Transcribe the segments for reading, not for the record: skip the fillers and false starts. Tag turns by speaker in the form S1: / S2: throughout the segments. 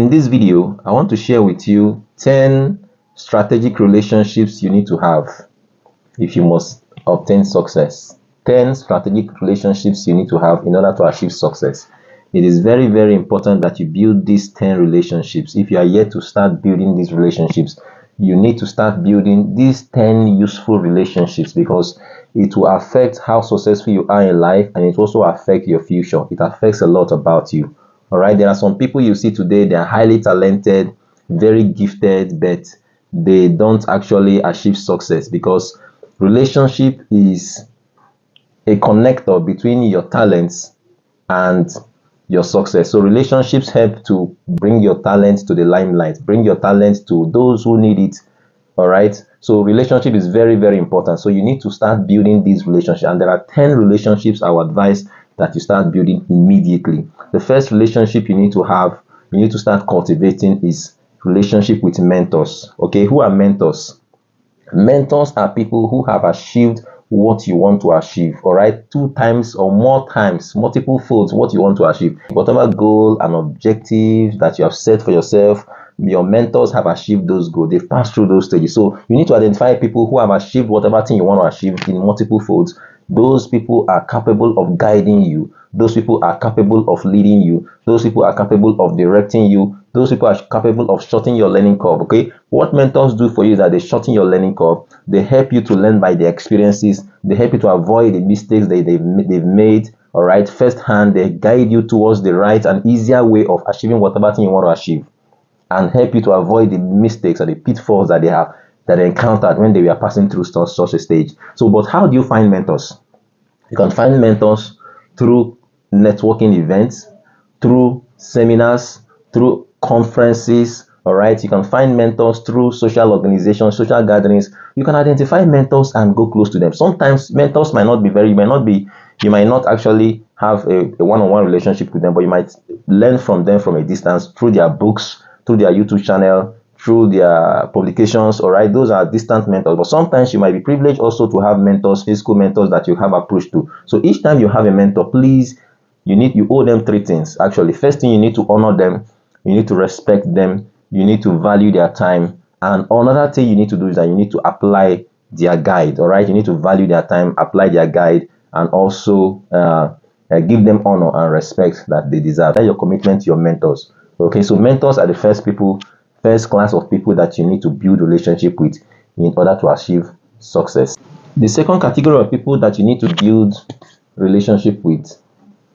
S1: in this video, I want to share with you 10 strategic relationships you need to have if you must obtain success. 10 strategic relationships you need to have in order to achieve success. It is very, very important that you build these 10 relationships. If you are yet to start building these relationships, you need to start building these 10 useful relationships, because it will affect how successful you are in life, and it also affects your future. It affects a lot about you. All right, there are some people you see today, they are highly talented, very gifted, but they don't actually achieve success, because relationship is a connector between your talents and your success. So relationships help to bring your talent to the limelight, bring your talent to those who need it. All right, so relationship is very, very important. So you need to start building these relationships, and there are 10 relationships I would advise that you start building immediately. The first relationship you need to start cultivating is relationship with mentors. Okay, who are mentors? Mentors are people who have achieved what you want to achieve. All right, 2 times or more times, multiple folds what you want to achieve. Whatever goal and objective that you have set for yourself, your mentors have achieved those goals. They've passed through those stages. So you need to identify people who have achieved whatever thing you want to achieve in multiple folds. Those people are capable of guiding you. Those people are capable of leading you. Those people are capable of directing you. Those people are capable of shortening your learning curve. Okay, what mentors do for you is that they shorten your learning curve. They help you to learn by their experiences. They help you to avoid the mistakes that they've made. All right, firsthand. They guide you towards the right and easier way of achieving whatever thing you want to achieve, and help you to avoid the mistakes or the pitfalls that they encountered when they were passing through such a stage. So, but how do you find mentors? You can find mentors through networking events, through seminars, through conferences. All right, you can find mentors through social organizations, social gatherings. You can identify mentors and go close to them. Sometimes mentors you might not actually have a one-on-one relationship with them, but you might learn from them from a distance through their books, through their YouTube channel, through their publications. All right, those are distant mentors. But sometimes you might be privileged also to have mentors, physical mentors that you have approach to. So each time you have a mentor, please, you owe them 3 things. Actually, first thing, you need to honor them, you need to respect them, you need to value their time, and another thing you need to do is that you need to apply their guide. All right, you need to value their time, apply their guide, and also give them honor and respect that they deserve. That's your commitment to your mentors. Okay, so mentors are the first class of people that you need to build relationship with in order to achieve success. The second category of people that you need to build relationship with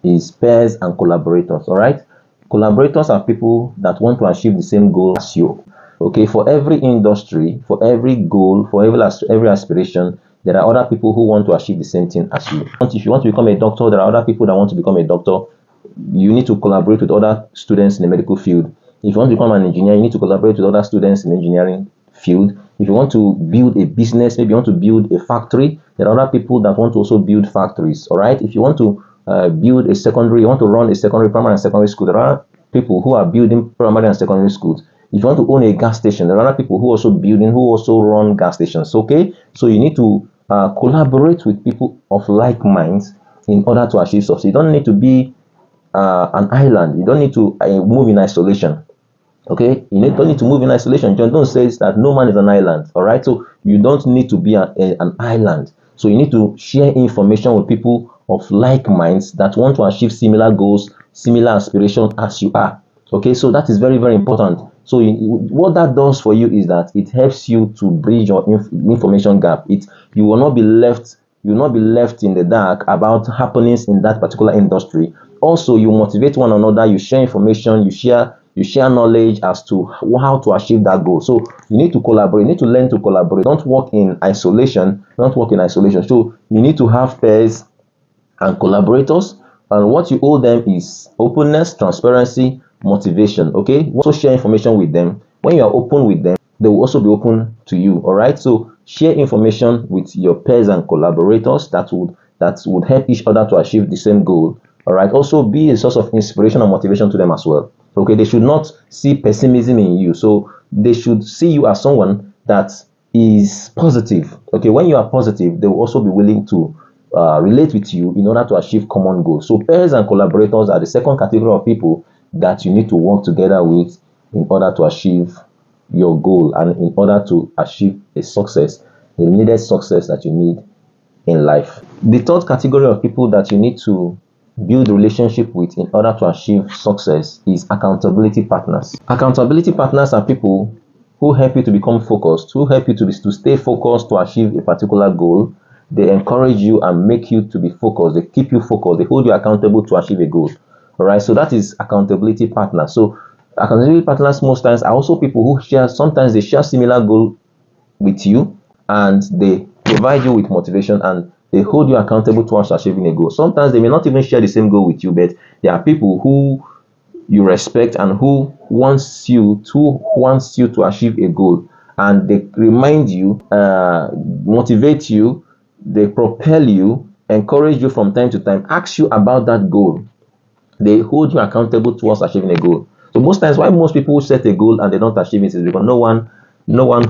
S1: is peers and collaborators. All right, collaborators are people that want to achieve the same goal as you. Okay, for every industry, for every goal, for every aspiration, there are other people who want to achieve the same thing as you. If you want to become a doctor, there are other people that want to become a doctor. You need to collaborate with other students in the medical field. If you want to become an engineer, you need to collaborate with other students in the engineering field. If you want to build a business, maybe you want to build a factory, there are other people that want to also build factories. All right, if you want to build a secondary, you want to run a primary and secondary school, there are people who are building primary and secondary schools. If you want to own a gas station, there are other people who also run gas stations. Okay, so you need to collaborate with people of like minds in order to achieve success. You don't need to be an island. You don't need to move in isolation. Okay, don't need to move in isolation. John Donne says that no man is an island. All right, so you don't need to be an island. So you need to share information with people of like minds that want to achieve similar goals, similar aspirations as you are. Okay, so that is very, very important. So what that does for you is that it helps you to bridge your information gap. You will not be left in the dark about happenings in that particular industry. Also, you motivate one another, you share information, you share knowledge as to how to achieve that goal. So you need to collaborate, you need to learn to collaborate. Don't work in isolation. So you need to have peers and collaborators, and what you owe them is openness, transparency, motivation. Okay, also share information with them. When you are open with them, they will also be open to you. All right, so share information with your peers and collaborators that would help each other to achieve the same goal. All right, also be a source of inspiration and motivation to them as well. Okay, they should not see pessimism in you, so they should see you as someone that is positive. Okay, when you are positive, they will also be willing to relate with you in order to achieve common goals. So peers and collaborators are the second category of people that you need to work together with in order to achieve your goal and in order to achieve a success, the needed success that you need in life. The third category of people that you need to build relationship with in order to achieve success is accountability partners. Accountability partners are people who help you to become focused, who help you to stay focused to achieve a particular goal. They encourage you and make you to be focused. They keep you focused. They hold you accountable to achieve a goal. All right. So that is accountability partners. So accountability partners most times are also people who share. Sometimes they share similar goal with you, and they provide you with motivation and they hold you accountable towards achieving a goal. Sometimes they may not even share the same goal with you, but there are people who you respect and who wants you to achieve a goal, and they remind you, motivate you, they propel you, encourage you from time to time, ask you about that goal. They hold you accountable towards achieving a goal. So most times why most people set a goal and they don't achieve it is because no one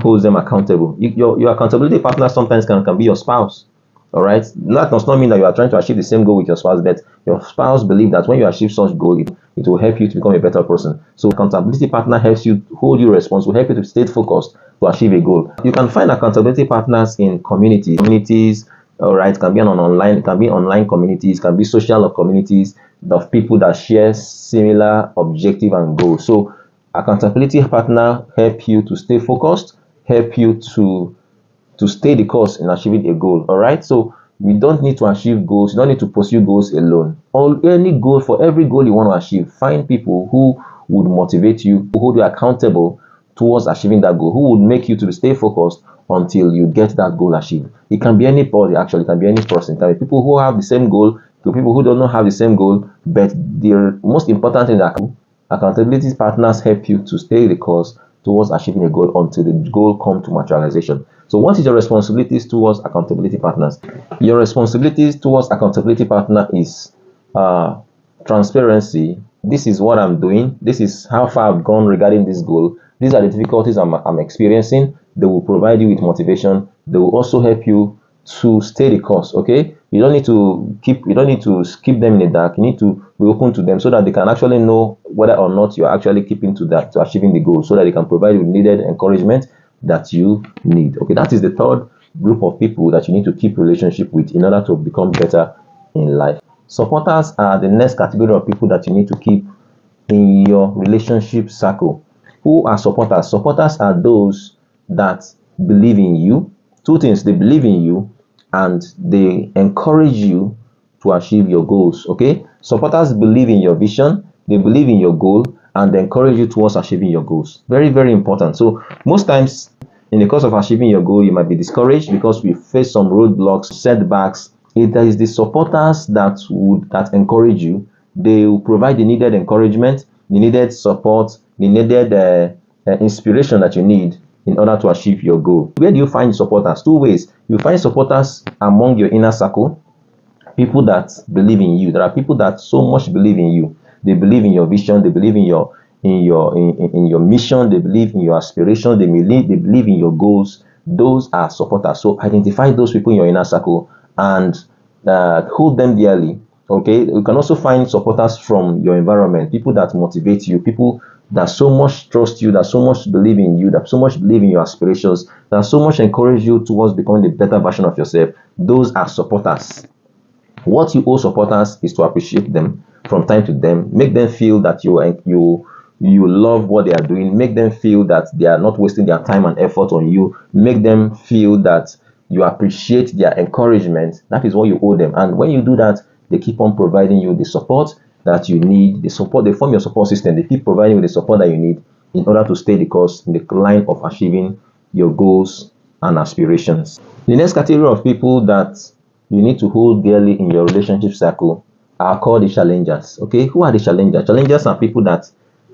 S1: holds them accountable. Your accountability partner sometimes can be your spouse. All right. That does not mean that you are trying to achieve the same goal with your spouse, but your spouse believes that when you achieve such goal, it will help you to become a better person. So accountability partner helps you, hold you responsible, help you to stay focused to achieve a goal. You can find accountability partners in communities. All right, can be online communities, can be social communities of people that share similar objective and goals. So accountability partner help you to stay focused, help you to stay the course in achieving a goal. All right, so you don't need to achieve goals, you don't need to pursue goals alone. For every goal you want to achieve, find people who would motivate you, who hold you accountable towards achieving that goal, who would make you to stay focused until you get that goal achieved. It can be anybody, actually, it can be any person. It can be people who have the same goal, to people who do not have the same goal, but the most important thing that accountability partners help you to stay the course towards achieving a goal until the goal comes to materialization. So what is your responsibilities towards accountability partners? Your responsibilities towards accountability partner is transparency. This is what I'm doing. This is how far I've gone regarding this goal. These are the difficulties I'm experiencing. They will provide you with motivation. They will also help you to stay the course. Okay, you don't need to keep them in the dark. You need to be open to them so that they can actually know whether or not you're actually keeping to achieving the goal, so that they can provide you with needed encouragement that you need. Okay, that is the third group of people that you need to keep relationship with in order to become better in life. Supporters are the next category of people that you need to keep in your relationship circle. Who are supporters? Supporters are those that believe in you. Two things: they believe in you and they encourage you to achieve your goals. Okay, supporters believe in your vision, they believe in your goal, and they encourage you towards achieving your goals. Very, very important. So most times in the course of achieving your goal, you might be discouraged because we face some roadblocks, setbacks. It is the supporters that encourage you. They will provide the needed encouragement, the needed support, the needed inspiration that you need in order to achieve your goal. Where do you find supporters? Two ways. You find supporters among your inner circle, people that believe in you. There are people that so much believe in you. They believe in your vision, they believe in your mission, they believe in your aspiration, they believe in your goals. Those are supporters. So identify those people in your inner circle and hold them dearly. Okay, you can also find supporters from your environment, people that motivate you, people that so much trust you, that so much believe in you, that so much believe in your aspirations, that so much encourage you towards becoming a better version of yourself. Those are supporters. What you owe supporters is to appreciate them from time to time, make them feel that you love what they are doing, make them feel that they are not wasting their time and effort on you, make them feel that you appreciate their encouragement. That is what you owe them. And when you do that, they keep on providing you the support that you need. They form your support system. They keep providing you the support that you need in order to stay the course in the line of achieving your goals and aspirations. The next category of people that you need to hold dearly in your relationship circle are called the challengers. Okay, who are the challengers? Challengers are people that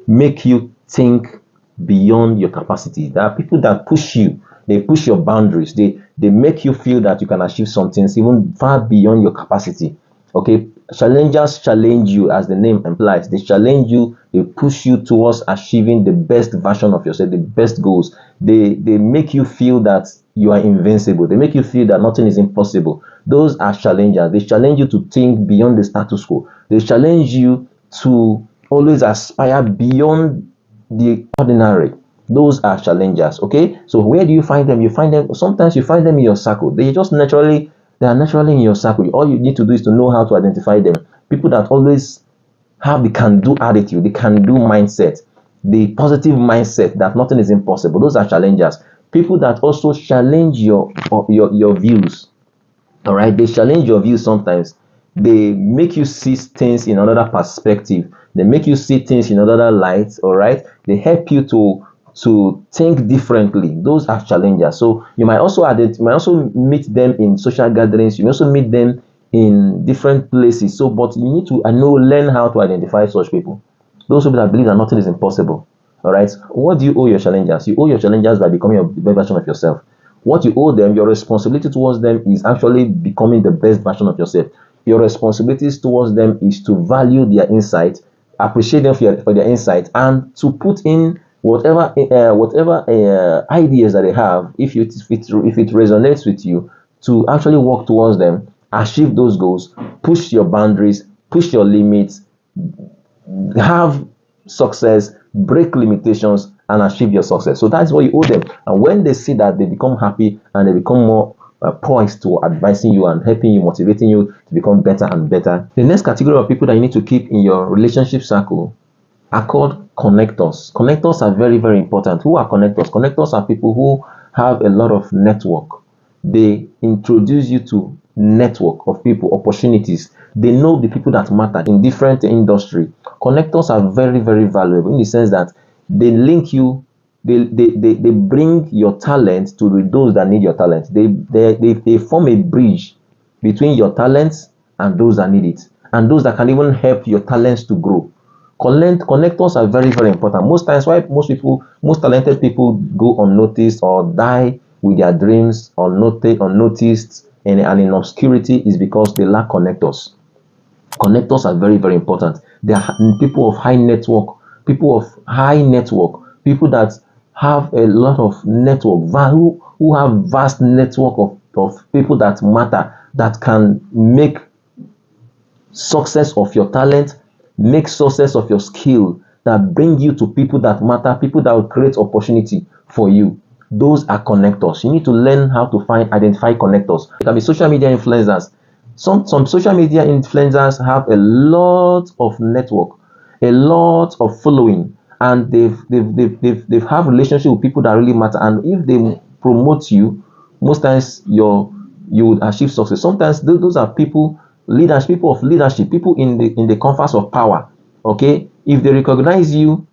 S1: make you think beyond your capacity. There are people that push you. They push your boundaries. They make you feel that you can achieve some things even far beyond your capacity. Okay, challengers challenge you, as the name implies. They challenge you. They push you towards achieving the best version of yourself, the best goals. They make you feel that you are invincible. They make you feel that nothing is impossible. Those are challengers. They challenge you to think beyond the status quo. They challenge you to always aspire beyond the ordinary. Those are challengers. Okay, so where do you find them? You find them, sometimes you find them in your circle. They are naturally in your circle. All you need to do is to know how to identify them. People that always have the can-do attitude, the can-do mindset, the positive mindset that nothing is impossible. Those are challengers. People that also challenge your views. All right, they challenge your views sometimes. They make you see things in another perspective. They make you see things in another light. All right, they help you to think differently. Those are challengers. So you might also meet them in social gatherings. You may also meet them in different places. So, but you need to learn how to identify such people. Those people that believe that nothing is impossible. All right. What do you owe your challengers? You owe your challengers by becoming a better version of yourself. What you owe them, your responsibility towards them is actually becoming the best version of yourself. Your responsibilities towards them is to value their insight, appreciate them for their insight, and to put in whatever ideas that they have, if it resonates with you, to actually work towards them, achieve those goals, push your boundaries, push your limits, have success, break limitations, and achieve your success. So that's what you owe them. And when they see that, they become happy and they become more poised to advising you and helping you, motivating you to become better and better. The next category of people that you need to keep in your relationship circle are called connectors. Connectors are very, very important. Who are connectors? Connectors are people who have a lot of network. They introduce you to network of people, opportunities. They know the people that matter in different industry. Connectors are very, very valuable in the sense that they link you, they bring your talent to those that need your talent. They form a bridge between your talents and those that need it, and those that can even help your talents to grow. Connectors are very, very important. Most times, why most talented people go unnoticed or die with their dreams unnoticed and in obscurity is because they lack connectors. Connectors are very, very important. They are people of high network, people that have a lot of network value, who have vast network of people that matter, that can make success of your talent, make success of your skill, that bring you to people that matter, people that will create opportunity for you. Those are connectors. You need to learn how to identify connectors. It can be social media influencers. Some social media influencers have a lot of network, a lot of following, and they've have relationship with people that really matter. And if they promote you, most times you would achieve success. Sometimes those are people of leadership, people in the comforts of power. Okay, if they recognize you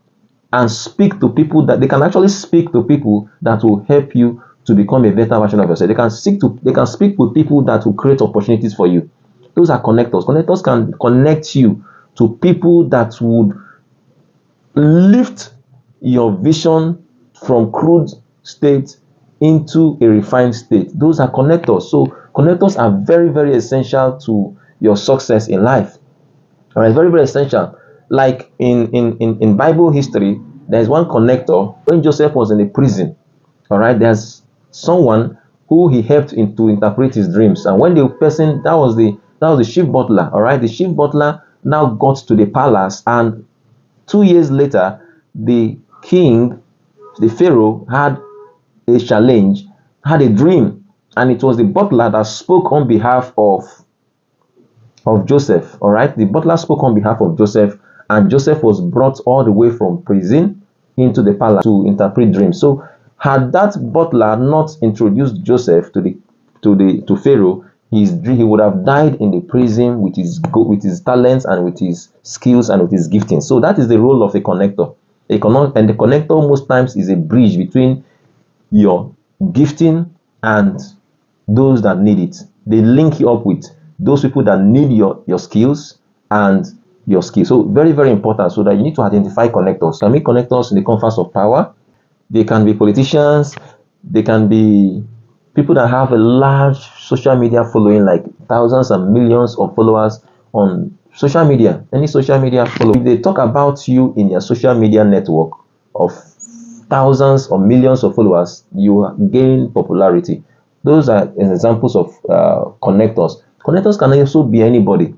S1: and speak to people, that they can actually speak to people that will help you to become a better version of yourself. They can speak with people that will create opportunities for you. Those are connectors. Connectors can connect you to people that would lift your vision from crude state into a refined state. Those are connectors. So connectors are very, very essential to your success in life. All right, very, very essential. Like in Bible history, there's one connector. When Joseph was in the prison, all right, there's someone who he helped to interpret his dreams. And when the person, that was the chief butler, all right, the chief butler now got to the palace, and 2 years later, the king, the pharaoh, had a challenge, had a dream, and it was the butler that spoke on behalf of Joseph. All right, the butler spoke on behalf of Joseph, and Joseph was brought all the way from prison into the palace to interpret dreams. So had that butler not introduced Joseph to Pharaoh, he would have died in the prison with his talents and with his skills and with his gifting. So that is the role of a connector. And the connector most times is a bridge between your gifting and those that need it. They link you up with those people that need your skills and your skills. So very, very important. So that you need to identify connectors. Can be connectors in the comforts of power. They can be politicians. They can be people that have a large social media following, like thousands and millions of followers on social media. Any social media follower, if they talk about you in their social media network of thousands or millions of followers, you gain popularity. Those are examples of connectors. Connectors can also be anybody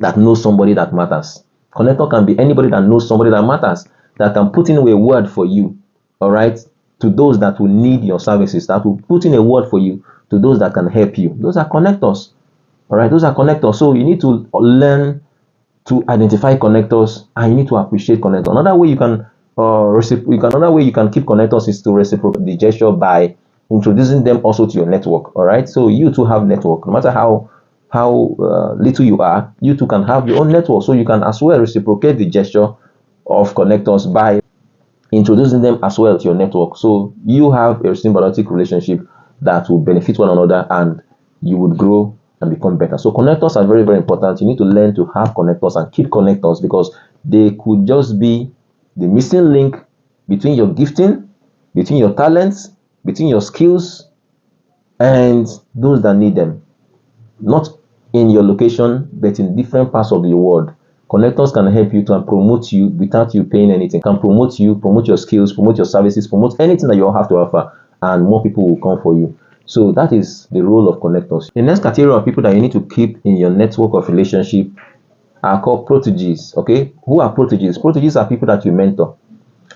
S1: that knows somebody that matters. Connector can be anybody that knows somebody that matters. that can put in a word for you, all right, to those that will need your services, that will put in a word for you to those that can help you. Those are connectors. All right, those are connectors. So you need to learn to identify connectors, and you need to appreciate connectors. Another way you can another way you can keep connectors is to reciprocate the gesture by introducing them also to your network. All right, so you too have network. No matter how little you are, you too can have your own network. So you can as well reciprocate the gesture of connectors by introducing them as well to your network. So you have a symbiotic relationship that will benefit one another, and you would grow and become better. So connectors are very, very important. You need to learn to have connectors and keep connectors, because they could just be the missing link between your gifting, between your talents, between your skills, and those that need them. Not in your location, but in different parts of the world. Connectors can help you to promote you without you paying anything. Can promote you, promote your skills, promote your services, promote anything that you have to offer, and more people will come for you. So that is the role of connectors. The next category of people that you need to keep in your network of relationship are called proteges. Okay, who are proteges? Proteges are people that you mentor.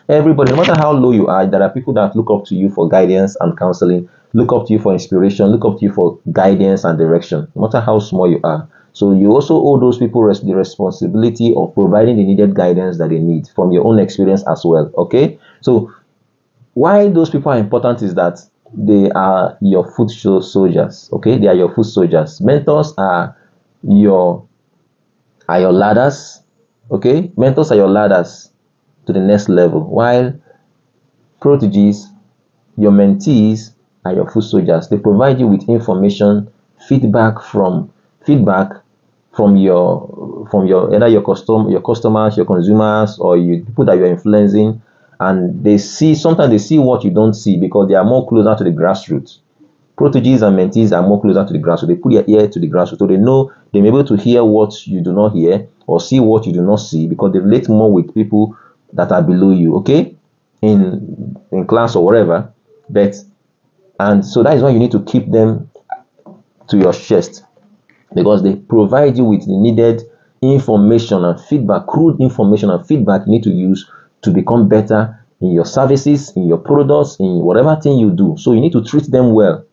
S1: Everybody, no matter how low you are, there are people that look up to you for guidance and counseling, look up to you for inspiration, look up to you for guidance and direction, no matter how small you are. So you also owe those people the responsibility of providing the needed guidance that they need from your own experience as well. Okay, so why those people are important is that they are your foot soldiers. Okay, they are your foot soldiers. Mentors your are your ladders. Okay, mentors are your ladders to the next level, while proteges, your mentees, are your foot soldiers. They provide you with information, feedback from your either your customers, your consumers, or people that you're influencing, and sometimes they see what you don't see because they are more closer to the grassroots. Proteges and mentees are more closer to the grassroots. They put their ear to the grassroots, so they know they're able to hear what you do not hear or see what you do not see, because they relate more with people that are below you, okay, in class or whatever. And so that is why you need to keep them to your chest, because they provide you with the needed information and feedback, crude information and feedback you need to use to become better in your services, in your products, in whatever thing you do. So you need to treat them well,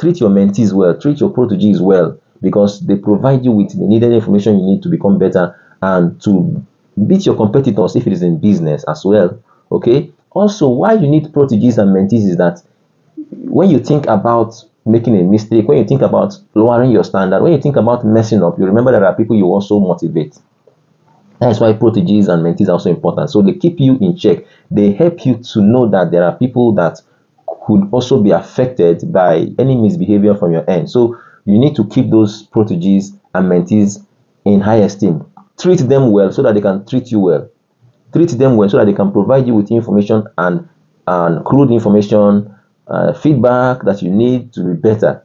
S1: treat your mentees well, treat your proteges well, because they provide you with the needed information you need to become better and to beat your competitors if it is in business as well. Okay, also why you need proteges and mentees is that when you think about making a mistake, when you think about lowering your standard, when you think about messing up, you remember there are people you also motivate. That's why proteges and mentees are also important. So they keep you in check. They help you to know that there are people that could also be affected by any misbehavior from your end. So you need to keep those proteges and mentees in high esteem. Treat them well so that they can treat you well. Treat them well so that they can provide you with information and crude information, feedback that you need to be better.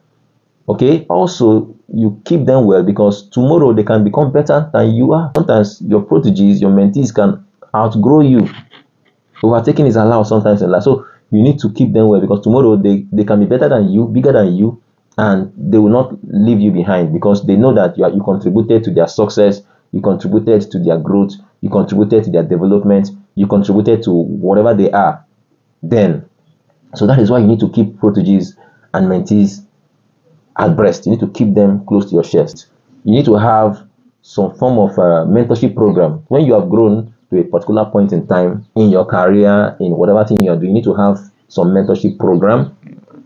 S1: Okay, also you keep them well because tomorrow they can become better than you are. Sometimes your proteges, your mentees can outgrow you. Overtaking is allowed sometimes in life, so you need to keep them well because tomorrow they can be better than you, bigger than you, and they will not leave you behind because they know that you contributed to their success, you contributed to their growth, you contributed to their development, you contributed to whatever they are then. So that is why you need to keep proteges and mentees at breast. You need to keep them close to your chest. You need to have some form of mentorship program. When you have grown to a particular point in time in your career, in whatever thing you are doing, you need to have some mentorship program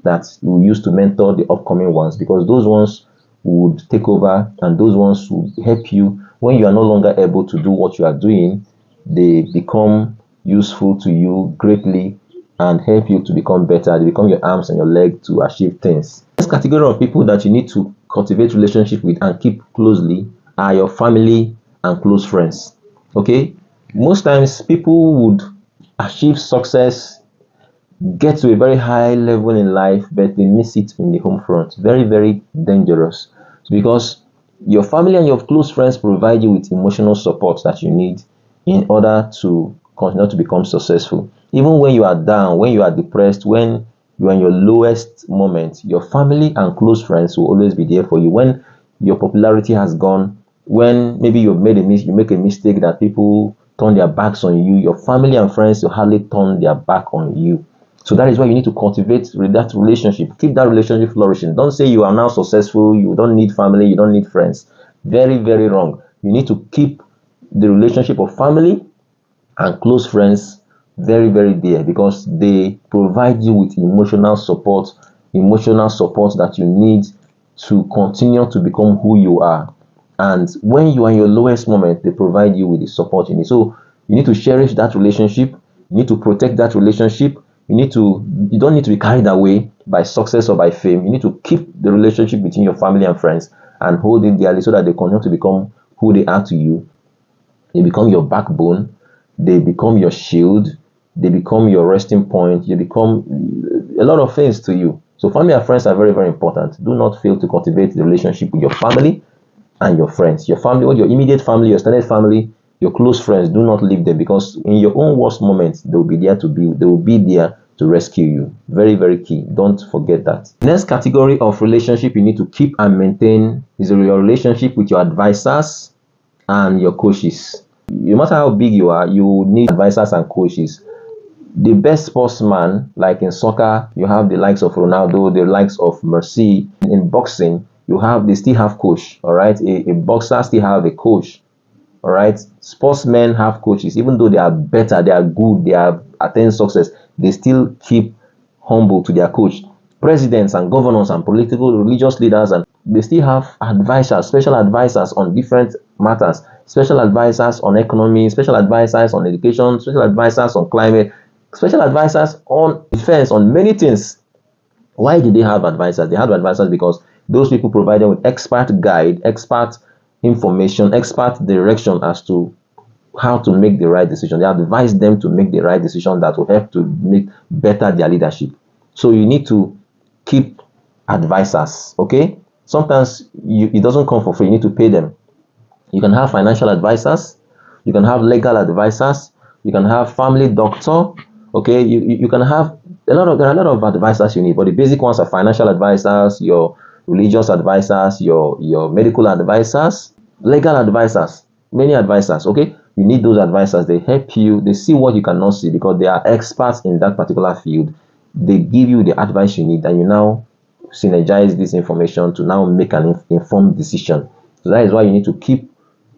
S1: that you use to mentor the upcoming ones, because those ones would take over and those ones would help you when you are no longer able to do what you are doing. They become useful to you greatly and help you to become better. They become your arms and your legs to achieve things. This category of people that you need to cultivate relationship with and keep closely are your family and close friends. Okay, most times people would achieve success, get to a very high level in life, but they miss it in the home front. Very, very dangerous, because your family and your close friends provide you with emotional support that you need in order to continue to become successful. Even when you are down, when you are depressed, when you are in your lowest moment, your family and close friends will always be there for you. When your popularity has gone, when maybe you make a mistake that people turn their backs on you. Your family and friends will hardly turn their back on you. So that is why you need to cultivate that relationship. Keep that relationship flourishing. Don't say you are now successful, you don't need family, you don't need friends. Very, very wrong. You need to keep the relationship of family and close friends very, very dear, because they provide you with emotional support that you need to continue to become who you are. And when you are in your lowest moment, they provide you with the support you need. So you need to cherish that relationship. You need to protect that relationship. You don't need to be carried away by success or by fame. You need to keep the relationship between your family and friends and hold it dearly, so that they continue to become who they are to you. They become your backbone. They become your shield. They become your resting point. You become a lot of things to you. So family and friends are very, very important. Do not fail to cultivate the relationship with your family and your friends. Your family, your immediate family, your extended family, your close friends, do not leave them, because in your own worst moments, they will be there to rescue you. Very, very key. Don't forget that. Next category of relationship you need to keep and maintain is your relationship with your advisors and your coaches. No matter how big you are, you need advisors and coaches. The best sportsman, like in soccer, you have the likes of Ronaldo, the likes of Messi. In boxing, they still have coach. All right, a boxer still have a coach. All right, sportsmen have coaches. Even though they are better, they are good, they have attained success, they still keep humble to their coach. Presidents and governors and political religious leaders, and they still have advisors, special advisors on different matters, special advisors on economy, special advisors on education, special advisors on climate, special advisors on defense, on many things. Why did they have advisors? They have advisors because those people provide them with expert guide, expert information, expert direction as to how to make the right decision. They advise them to make the right decision that will help to make better their leadership. So you need to keep advisors, okay? Sometimes it doesn't come for free. You need to pay them. You can have financial advisors, you can have legal advisors, you can have family doctor, okay? You can have there are a lot of advisors you need, but the basic ones are financial advisors, your religious advisors, your medical advisors, legal advisors, many advisors, okay? You need those advisors. They help you, they see what you cannot see because they are experts in that particular field. They give you the advice you need, and you now synergize this information to now make an informed decision. So that is why you need to keep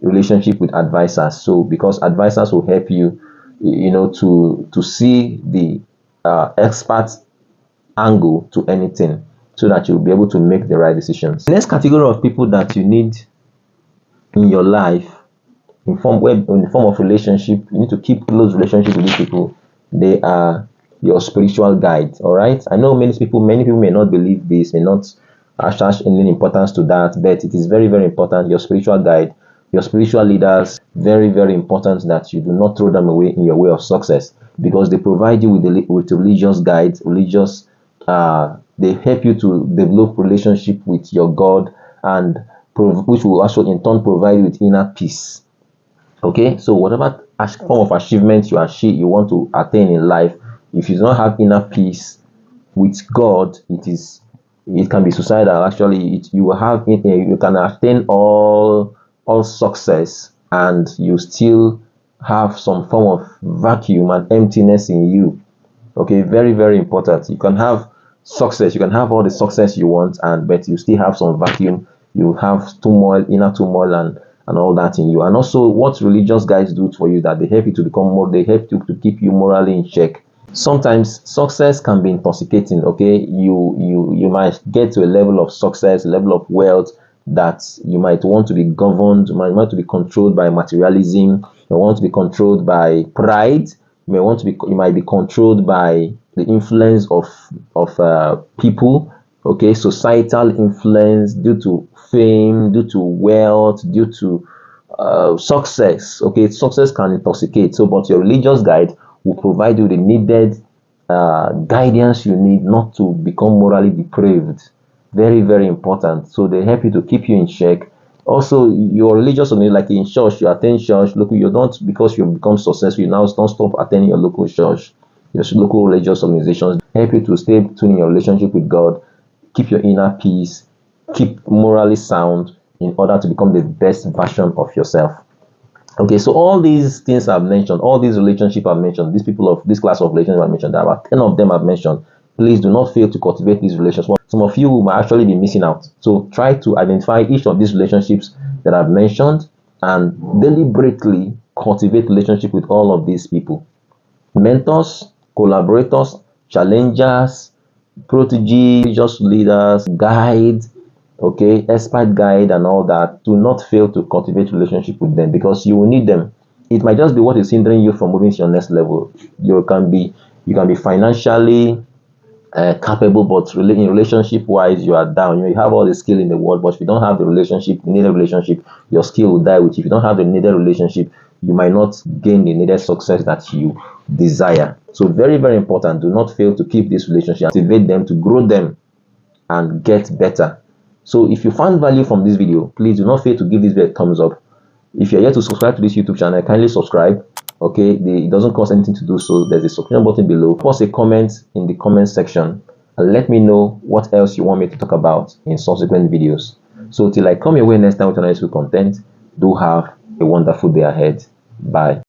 S1: relationship with advisors. So because advisors will help you, to see the expert angle to anything, so that you'll be able to make the right decisions. The next category of people that you need in your life, in the form of relationship, you need to keep close relationship with these people. They are your spiritual guide. All right, I know many people may not believe this, may not attach any importance to that, but it is very, very important. Your spiritual guide, your spiritual leaders, very, very important that you do not throw them away in your way of success, because they provide you with religious guides, they help you to develop relationship with your God, and which will also in turn provide you with inner peace. Okay, so whatever form of achievement you want to attain in life, if you do not have inner peace with God, it can be suicidal. Actually, you can attain all success, and you still have some form of vacuum and emptiness in you. Okay, very, very important. You can have success, you can have all the success you want, but you still have some vacuum. You have turmoil, inner turmoil, and all that in you. And also, what religious guides do for you, that they help you to become more, they help you to keep you morally in check. Sometimes success can be intoxicating. Okay, you might get to a level of success, a level of wealth, that you might want to be governed, you might want to be controlled by materialism, you want to be controlled by pride, you might be controlled by the influence of people, okay, societal influence, due to fame, due to wealth, due to success. Okay, success can intoxicate. So, but your religious guide will provide you the needed guidance you need not to become morally depraved. Very, very important. So they help you to keep you in check. Also, your religious community, like in church, you attend church. Look, you don't, because you become successful, you now don't stop attending your local church. Your local religious organizations help you to stay tuned in your relationship with God, keep your inner peace, keep morally sound, in order to become the best version of yourself. Okay, so all these things I've mentioned, all these relationships I've mentioned, these people of this class of relationships I've mentioned, there are about 10 of them I've mentioned. Please do not fail to cultivate these relationships. Some of you might actually be missing out. So try to identify each of these relationships that I've mentioned and deliberately cultivate relationship with all of these people. Mentors, collaborators, challengers, protege, just leaders, guide, okay, expert guide and all that. Do not fail to cultivate relationship with them because you will need them. It might just be what is hindering you from moving to your next level. You can be financially capable, but in relationship wise you are down. You have all the skill in the world, but if you don't have the relationship, the needed relationship, your skill will die with you. If you don't have the needed relationship, you might not gain the needed success that you desire. So very, very important. Do not fail to keep this relationship, activate them, to grow them and get better. So if you found value from this video, please do not fail to give this video a thumbs up. If you're yet to subscribe to this YouTube channel, kindly subscribe. Okay, it doesn't cost anything to do so. There's a subscription button below. Post a comment in the comment section and let me know what else you want me to talk about in subsequent videos. So till I come your way next time with another useful content, do have a wonderful day ahead. Bye.